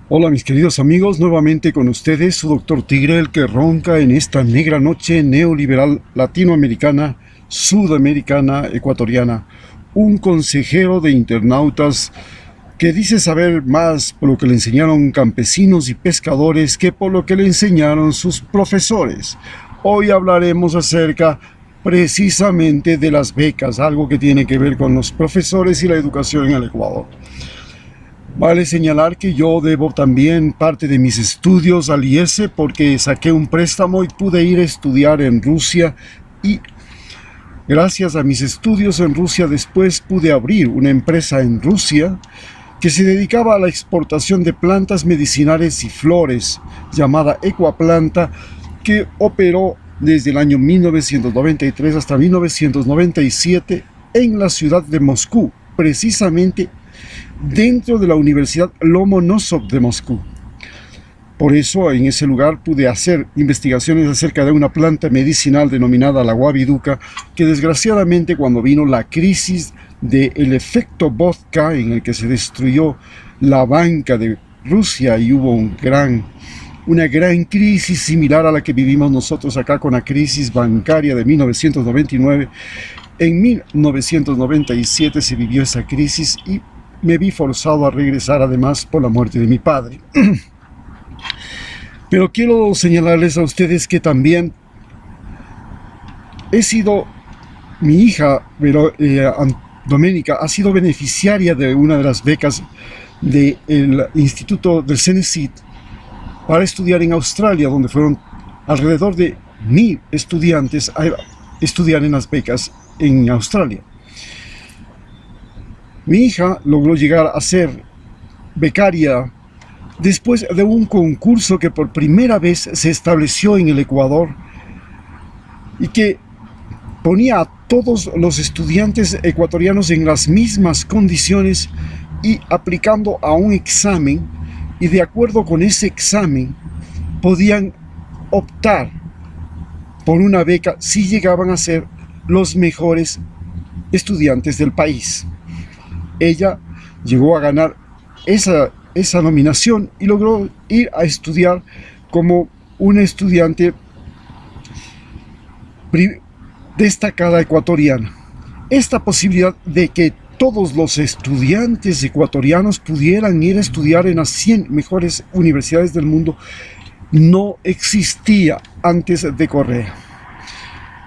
Hola mis queridos amigos, nuevamente con ustedes su doctor Tigre, el que ronca en esta negra noche neoliberal latinoamericana, sudamericana, ecuatoriana. Un consejero de internautas que dice saber más por lo que le enseñaron campesinos y pescadores que por lo que le enseñaron sus profesores. Hoy hablaremos acerca precisamente de las becas, algo que tiene que ver con los profesores y la educación en el Ecuador. Vale señalar que yo debo también parte de mis estudios al IES porque saqué un préstamo y pude ir a estudiar en Rusia, y gracias a mis estudios en Rusia después pude abrir una empresa en Rusia que se dedicaba a la exportación de plantas medicinales y flores, llamada Ecuaplanta, que operó desde el año 1993 hasta 1997 en la ciudad de Moscú, precisamente dentro de la Universidad Lomonosov de Moscú. Por eso en ese lugar pude hacer investigaciones acerca de una planta medicinal denominada la guabiduca, que desgraciadamente cuando vino la crisis del efecto vodka, en el que se destruyó la banca de Rusia y hubo una gran crisis similar a la que vivimos nosotros acá con la crisis bancaria de 1999, en 1997 se vivió esa crisis y me vi forzado a regresar, además por la muerte de mi padre. Pero quiero señalarles a ustedes que también mi hija Doménica ha sido beneficiaria de una de las becas del Instituto del CENESID para estudiar en Australia, donde fueron alrededor de 1000 estudiantes a estudiar en las becas en Australia. Mi hija logró llegar a ser becaria después de un concurso que por primera vez se estableció en el Ecuador y que ponía a todos los estudiantes ecuatorianos en las mismas condiciones y aplicando a un examen, y de acuerdo con ese examen podían optar por una beca si llegaban a ser los mejores estudiantes del país. Ella llegó a ganar esa nominación y logró ir a estudiar como una estudiante destacada ecuatoriana. Esta posibilidad de que todos los estudiantes ecuatorianos pudieran ir a estudiar en las 100 mejores universidades del mundo no existía antes de Correa.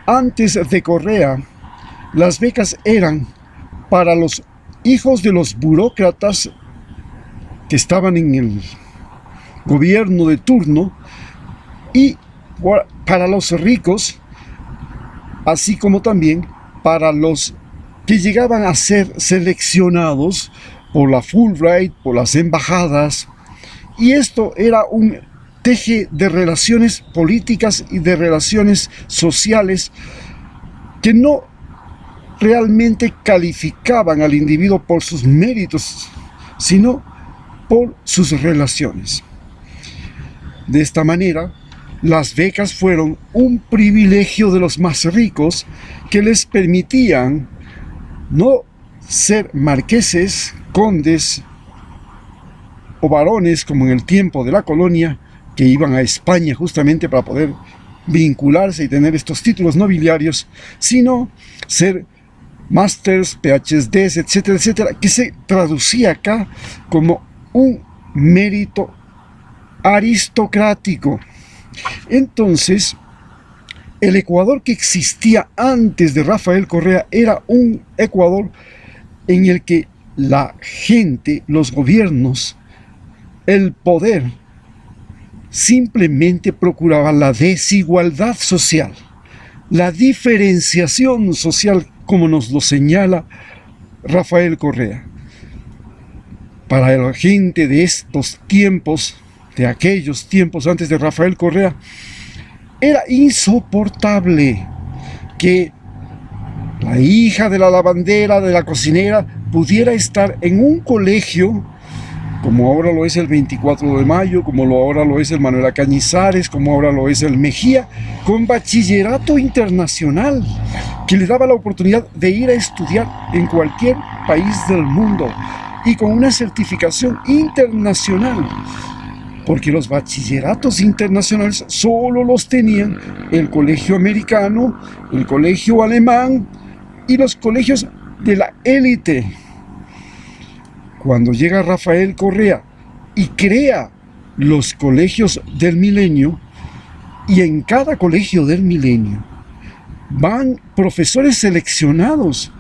Antes de Correa, las becas eran para los hijos de los burócratas que estaban en el gobierno de turno y para los ricos, así como también para los que llegaban a ser seleccionados por la Fulbright, por las embajadas, y esto era un teje de relaciones políticas y de relaciones sociales que no realmente calificaban al individuo por sus méritos, sino por sus relaciones. De esta manera, las becas fueron un privilegio de los más ricos que les permitían no ser marqueses, condes o barones como en el tiempo de la colonia, que iban a España justamente para poder vincularse y tener estos títulos nobiliarios, sino ser másters, PhDs, etcétera, etcétera, que se traducía acá como un mérito aristocrático. Entonces, el Ecuador que existía antes de Rafael Correa era un Ecuador en el que la gente, los gobiernos, el poder, simplemente procuraba la desigualdad social, la diferenciación social, como nos lo señala Rafael Correa. Para la gente de estos tiempos, de aquellos tiempos antes de Rafael Correa, era insoportable que la hija de la lavandera, de la cocinera, pudiera estar en un colegio, como ahora lo es el 24 de mayo, como ahora lo es el Manuela Cañizares, como ahora lo es el Mejía, con bachillerato internacional, que le daba la oportunidad de ir a estudiar en cualquier país del mundo. y con una certificación internacional, porque los bachilleratos internacionales solo los tenían el colegio americano, el colegio alemán y los colegios de la élite. Cuando llega Rafael Correa y crea los colegios del milenio, y en cada colegio del milenio van profesores seleccionados,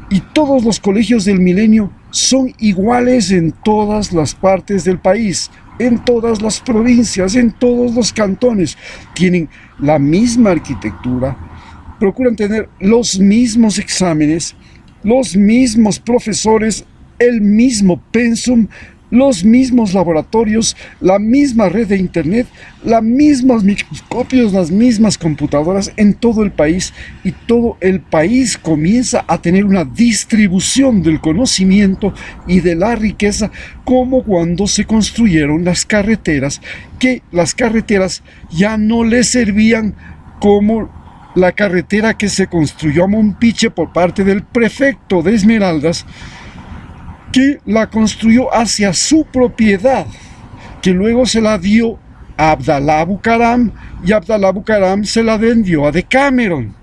y todos los colegios del milenio son iguales en todas las partes del país, en todas las provincias, en todos los cantones. Tienen la misma arquitectura, procuran tener los mismos exámenes, los mismos profesores, el mismo pensum, los mismos laboratorios, la misma red de internet, los mismos microscopios, las mismas computadoras en todo el país, y todo el país comienza a tener una distribución del conocimiento y de la riqueza, como cuando se construyeron las carreteras, que las carreteras ya no les servían como la carretera que se construyó a Mompiche por parte del prefecto de Esmeraldas, que la construyó hacia su propiedad, que luego se la dio a Abdalá Bucaram, y Abdalá Bucaram se la vendió a Decameron.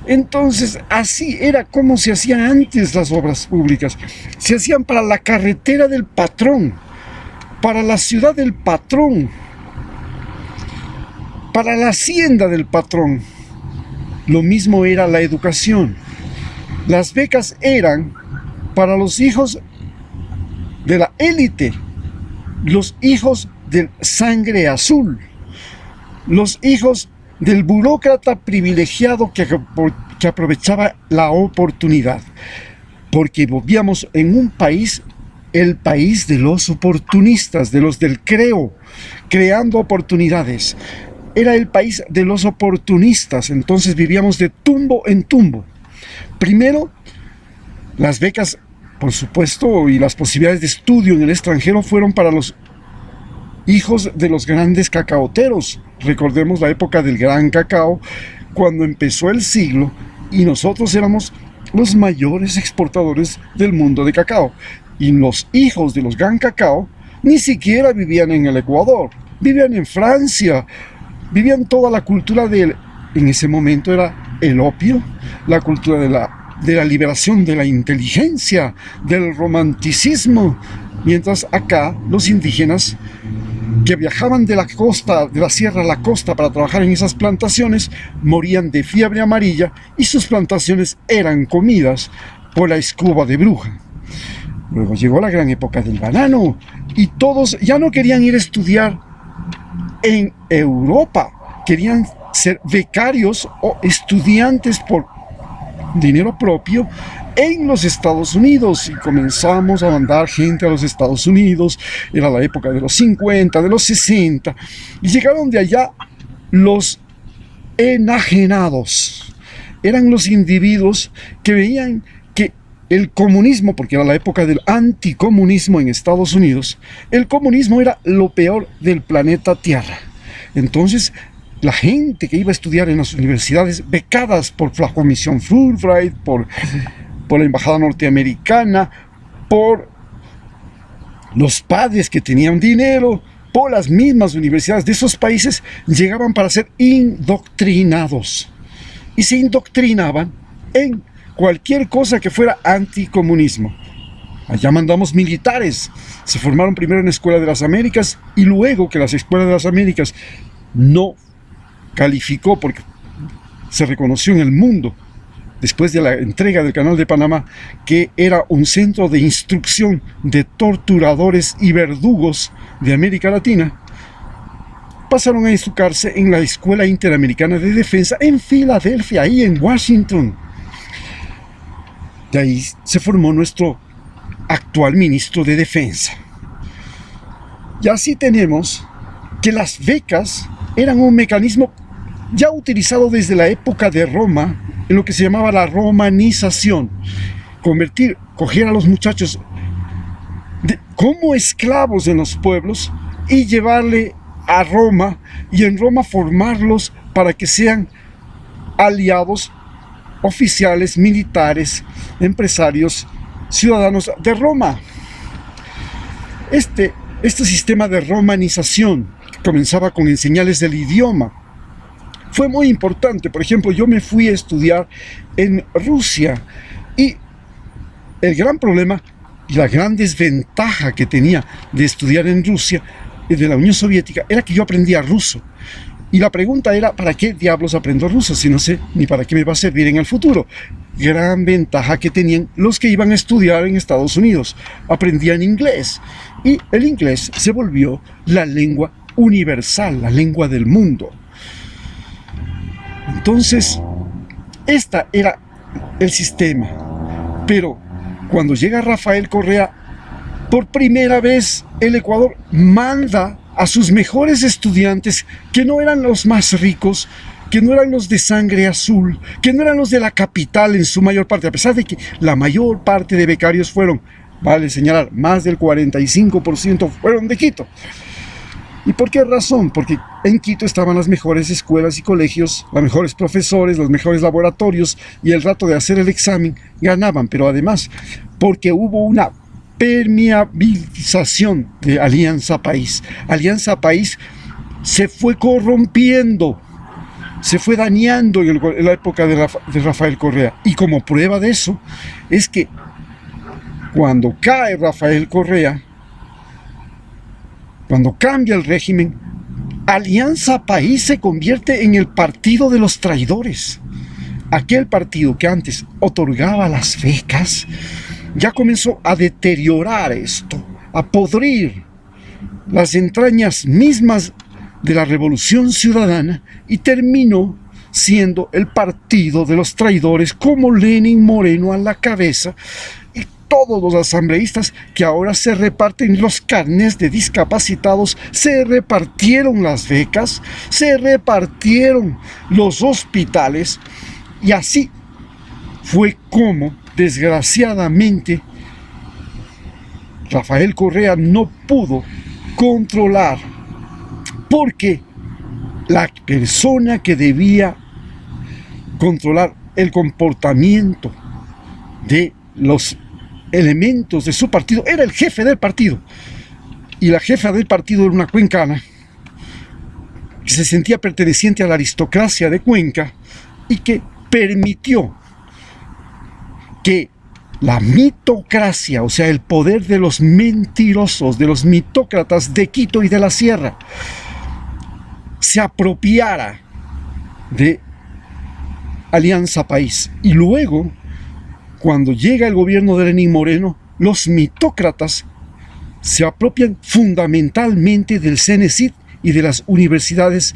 Entonces, así era como se hacían antes las obras públicas. Se hacían para la carretera del patrón, para la ciudad del patrón, para la hacienda del patrón. Lo mismo era la educación. Las becas eran para los hijos de la élite, los hijos del sangre azul, los hijos del burócrata privilegiado que aprovechaba la oportunidad, porque vivíamos en un país, el país de los oportunistas, de los del creo, creando oportunidades. Era el país de los oportunistas, entonces vivíamos de tumbo en tumbo. Primero, las becas, por supuesto, y las posibilidades de estudio en el extranjero fueron para los hijos de los grandes cacaoteros. Recordemos la época del gran cacao, cuando empezó el siglo, y nosotros éramos los mayores exportadores del mundo de cacao. Y los hijos de los gran cacao ni siquiera vivían en el Ecuador, vivían en Francia, vivían toda la cultura en ese momento era el opio, la cultura de la liberación de la inteligencia, del romanticismo, mientras acá los indígenas que viajaban de la costa, de la sierra a la costa para trabajar en esas plantaciones, morían de fiebre amarilla y sus plantaciones eran comidas por la escoba de bruja. Luego llegó la gran época del banano y todos ya no querían ir a estudiar en Europa, querían ser becarios o estudiantes por dinero propio en los Estados Unidos, y comenzamos a mandar gente a los Estados Unidos. Era la época de los 50, de los 60, y llegaron de allá los enajenados. Eran los individuos que veían que el comunismo, porque era la época del anticomunismo en Estados Unidos, el comunismo era lo peor del planeta Tierra. Entonces, la gente que iba a estudiar en las universidades becadas por la Comisión Fulbright, por la Embajada Norteamericana, por los padres que tenían dinero, por las mismas universidades de esos países, llegaban para ser indoctrinados. Y se indoctrinaban en cualquier cosa que fuera anticomunismo. Allá mandamos militares. Se formaron primero en la Escuela de las Américas, y luego que las Escuelas de las Américas no calificó, porque se reconoció en el mundo, después de la entrega del Canal de Panamá, que era un centro de instrucción de torturadores y verdugos de América Latina, pasaron a instruirse en la Escuela Interamericana de Defensa en Filadelfia, ahí en Washington. De ahí se formó nuestro actual ministro de Defensa. Y así tenemos que las becas eran un mecanismo ya utilizado desde la época de Roma, en lo que se llamaba la romanización. Coger a los muchachos como esclavos en los pueblos y llevarle a Roma, y en Roma formarlos para que sean aliados, oficiales, militares, empresarios ciudadanos de Roma. Este sistema de romanización, que comenzaba con enseñarles el idioma, fue muy importante. Por ejemplo, yo me fui a estudiar en Rusia y el gran problema y la gran desventaja que tenía de estudiar en Rusia y de la Unión Soviética era que yo aprendía ruso. Y la pregunta era, ¿para qué diablos aprendo ruso si no sé ni para qué me va a servir en el futuro? Gran ventaja que tenían los que iban a estudiar en Estados Unidos. Aprendían inglés y el inglés se volvió la lengua universal, la lengua del mundo. Entonces, este era el sistema. Pero cuando llega Rafael Correa, por primera vez el Ecuador manda a sus mejores estudiantes, que no eran los más ricos, que no eran los de sangre azul, que no eran los de la capital en su mayor parte, a pesar de que la mayor parte de becarios fueron, vale señalar, más del 45% fueron de Quito. ¿Y por qué razón? Porque en Quito estaban las mejores escuelas y colegios, los mejores profesores, los mejores laboratorios, y el rato de hacer el examen ganaban, pero además porque hubo una permeabilización de Alianza País. Alianza País se fue corrompiendo, se fue dañando en la época de Rafael Correa. Y como prueba de eso es que cuando cae Rafael Correa, cuando cambia el régimen, Alianza País se convierte en el partido de los traidores. Aquel partido que antes otorgaba las becas ya comenzó a deteriorar esto, a podrir las entrañas mismas de la Revolución Ciudadana y terminó siendo el partido de los traidores, como Lenin Moreno a la cabeza y todos los asambleístas que ahora se reparten los carnets de discapacitados, se repartieron las becas, se repartieron los hospitales, y así fue como, desgraciadamente, Rafael Correa no pudo controlar, porque la persona que debía controlar el comportamiento de los elementos de su partido era el jefe del partido, y la jefa del partido era una cuencana que se sentía perteneciente a la aristocracia de Cuenca y que permitió que la mitocracia, o sea, el poder de los mentirosos, de los mitócratas de Quito y de la Sierra, se apropiara de Alianza País. Y luego, cuando llega el gobierno de Lenín Moreno, los mitócratas se apropian fundamentalmente del CENESID y de las universidades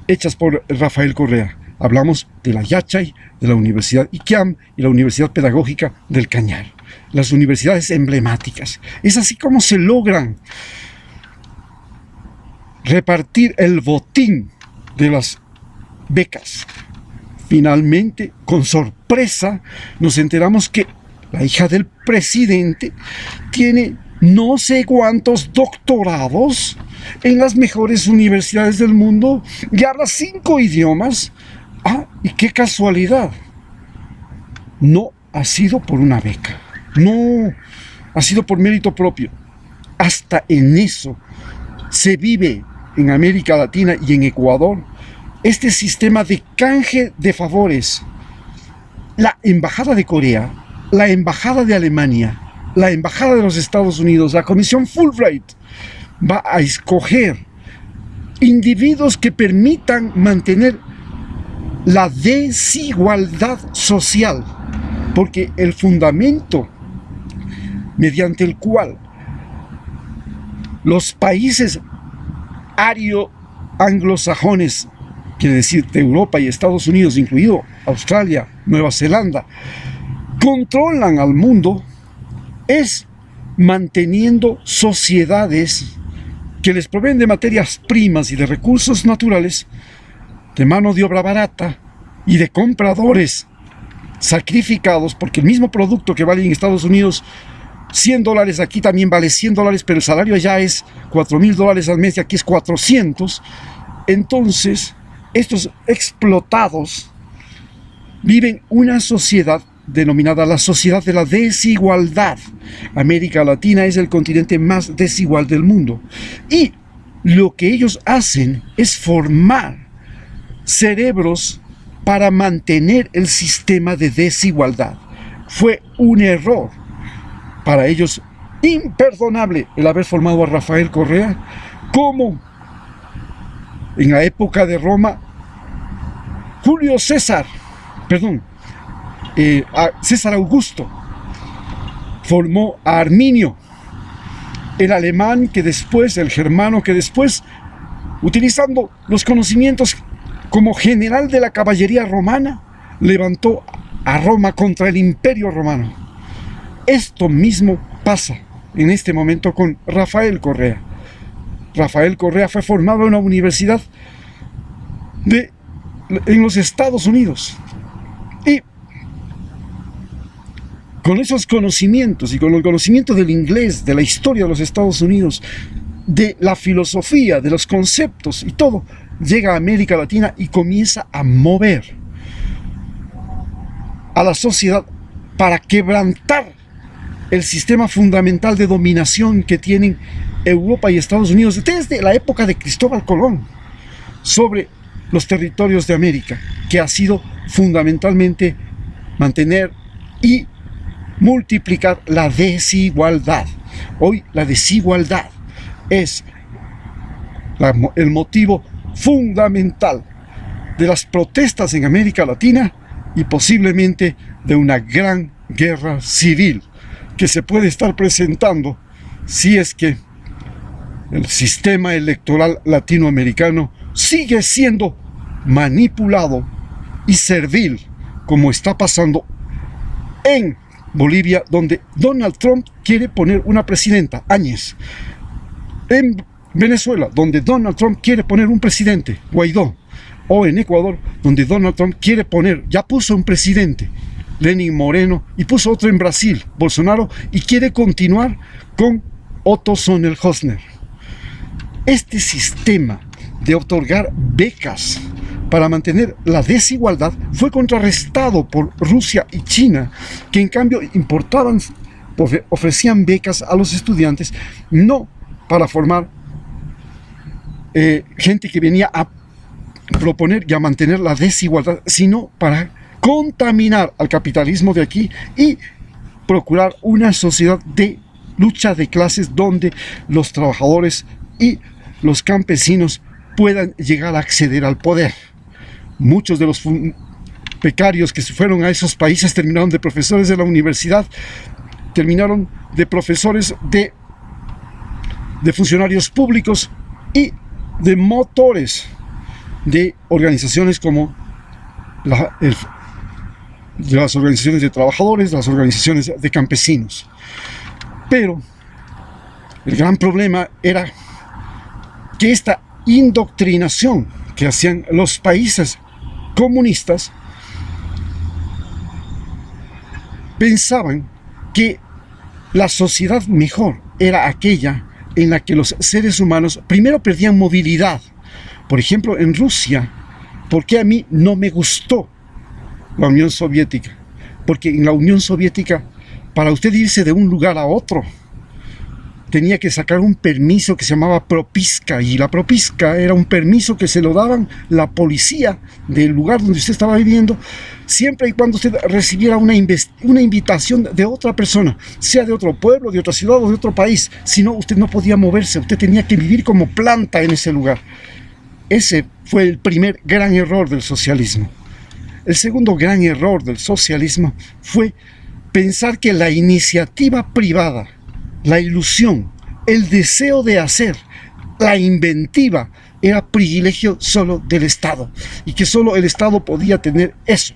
hechas por Rafael Correa. Hablamos de la Yachay, de la Universidad Iquiam y la Universidad Pedagógica del Cañar. Las universidades emblemáticas. Es así como se logran repartir el botín de las becas. Finalmente, con sorpresa, nos enteramos que la hija del presidente tiene no sé cuántos doctorados en las mejores universidades del mundo y habla 5 idiomas. Ah, y qué casualidad. No ha sido por una beca. No, ha sido por mérito propio. Hasta en eso se vive en América Latina y en Ecuador este sistema de canje de favores. La Embajada de Corea, la Embajada de Alemania, la Embajada de los Estados Unidos, la Comisión Fulbright, va a escoger individuos que permitan mantener la desigualdad social, porque el fundamento mediante el cual los países ario-anglosajones, quiere decir de Europa y Estados Unidos, incluido Australia, Nueva Zelanda, controlan al mundo, es manteniendo sociedades que les proveen de materias primas y de recursos naturales, de mano de obra barata y de compradores sacrificados, porque el mismo producto que vale en Estados Unidos $100, aquí también vale $100, pero el salario allá es $4,000 al mes y aquí es 400. Entonces, estos explotados viven una sociedad denominada la sociedad de la desigualdad. América Latina es el continente más desigual del mundo. Y lo que ellos hacen es formar cerebros para mantener el sistema de desigualdad. Fue un error para ellos imperdonable el haber formado a Rafael Correa, como en la época de Roma César Augusto formó a Arminio, el alemán el germano que después, utilizando los conocimientos como general de la caballería romana, levantó a Roma contra el Imperio Romano. Esto mismo pasa en este momento con Rafael Correa. Rafael Correa fue formado en una universidad en los Estados Unidos. Y con esos conocimientos y con el conocimiento del inglés, de la historia de los Estados Unidos, de la filosofía, de los conceptos y todo, llega a América Latina y comienza a mover a la sociedad para quebrantar el sistema fundamental de dominación que tienen Europa y Estados Unidos desde la época de Cristóbal Colón sobre los territorios de América, que ha sido fundamentalmente mantener y multiplicar la desigualdad. Hoy la desigualdad es el motivo fundamental de las protestas en América Latina y posiblemente de una gran guerra civil que se puede estar presentando si es que el sistema electoral latinoamericano sigue siendo manipulado y servil, como está pasando en Bolivia, donde Donald Trump quiere poner una presidenta, Áñez; en Venezuela, donde Donald Trump quiere poner un presidente, Guaidó; o en Ecuador, donde Donald Trump ya puso un presidente, Lenín Moreno, y puso otro en Brasil, Bolsonaro, y quiere continuar con Otto Sonnenhösner. Este sistema de otorgar becas para mantener la desigualdad fue contrarrestado por Rusia y China, que en cambio ofrecían becas a los estudiantes, no para formar gente que venía a proponer y a mantener la desigualdad, sino para contaminar al capitalismo de aquí y procurar una sociedad de lucha de clases donde los trabajadores y los campesinos puedan llegar a acceder al poder. Muchos de los becarios que se fueron a esos países terminaron de profesores de la universidad, terminaron de profesores de funcionarios públicos y de motores de organizaciones como las organizaciones de trabajadores, las organizaciones de campesinos. Pero el gran problema era que esta indoctrinación que hacían los países comunistas pensaban que la sociedad mejor era aquella en la que los seres humanos primero perdían movilidad. Por ejemplo, en Rusia, ¿por qué a mí no me gustó la Unión Soviética? Porque en la Unión Soviética, para usted irse de un lugar a otro, tenía que sacar un permiso que se llamaba propiska, y la propiska era un permiso que se lo daban la policía del lugar donde usted estaba viviendo, siempre y cuando usted recibiera una invitación de otra persona, sea de otro pueblo, de otra ciudad o de otro país. Si no, usted no podía moverse, usted tenía que vivir como planta en ese lugar. Ese fue el primer gran error del socialismo. El segundo gran error del socialismo fue pensar que la iniciativa privada, la ilusión, el deseo de hacer, la inventiva, era privilegio solo del Estado, y que solo el Estado podía tener eso.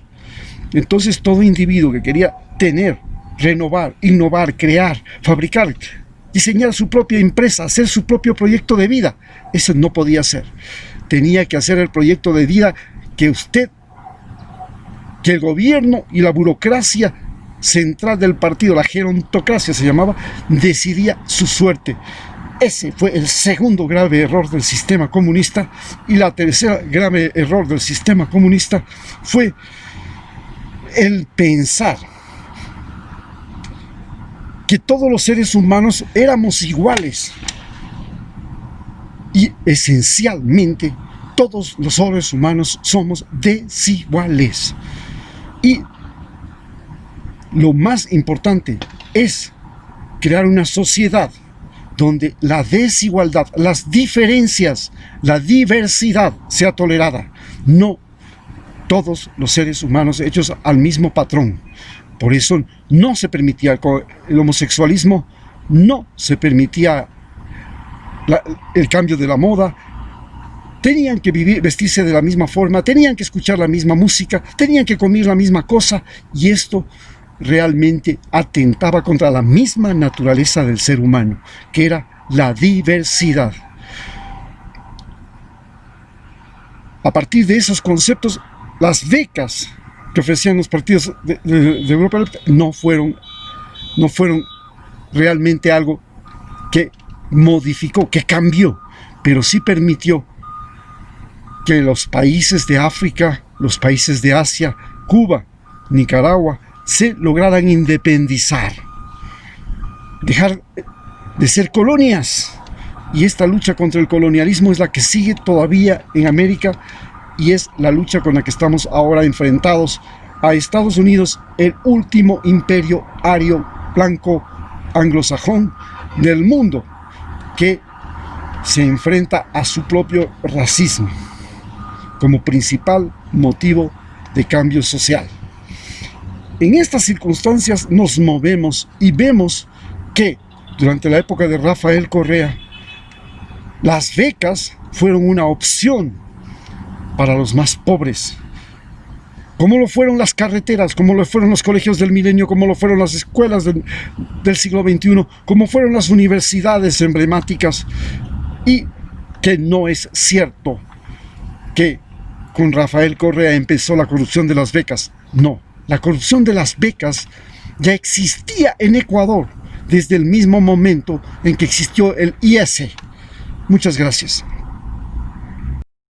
Entonces todo individuo que quería tener, renovar, innovar, crear, fabricar, diseñar su propia empresa, hacer su propio proyecto de vida, eso no podía hacer. Tenía que hacer el proyecto de vida que el gobierno y la burocracia central del partido, la gerontocracia se llamaba, decidía su suerte. Ese fue el segundo grave error del sistema comunista. Y la tercera grave error del sistema comunista fue el pensar que todos los seres humanos éramos iguales. Y esencialmente todos los seres humanos somos desiguales. Y lo más importante es crear una sociedad donde la desigualdad, las diferencias, la diversidad sea tolerada. No todos los seres humanos hechos al mismo patrón. Por eso no se permitía el homosexualismo, no se permitía el cambio de la moda. Tenían que vestirse de la misma forma, tenían que escuchar la misma música, tenían que comer la misma cosa, y esto realmente atentaba contra la misma naturaleza del ser humano, que era la diversidad. A partir de esos conceptos, las becas que ofrecían los partidos de Europa no fueron realmente algo que modificó, que cambió, pero sí permitió que los países de África, los países de Asia, Cuba, Nicaragua, se lograran independizar, dejar de ser colonias. Y esta lucha contra el colonialismo es la que sigue todavía en América, y es la lucha con la que estamos ahora enfrentados a Estados Unidos, el último imperio ario, blanco, anglosajón del mundo, que se enfrenta a su propio racismo como principal motivo de cambio social. En estas circunstancias nos movemos y vemos que durante la época de Rafael Correa, las becas fueron una opción para los más pobres, como lo fueron las carreteras, como lo fueron los colegios del milenio, como lo fueron las escuelas del siglo XXI, como fueron las universidades emblemáticas. Y que no es cierto que con Rafael Correa empezó la corrupción de las becas. No, la corrupción de las becas ya existía en Ecuador desde el mismo momento en que existió el IS. Muchas gracias.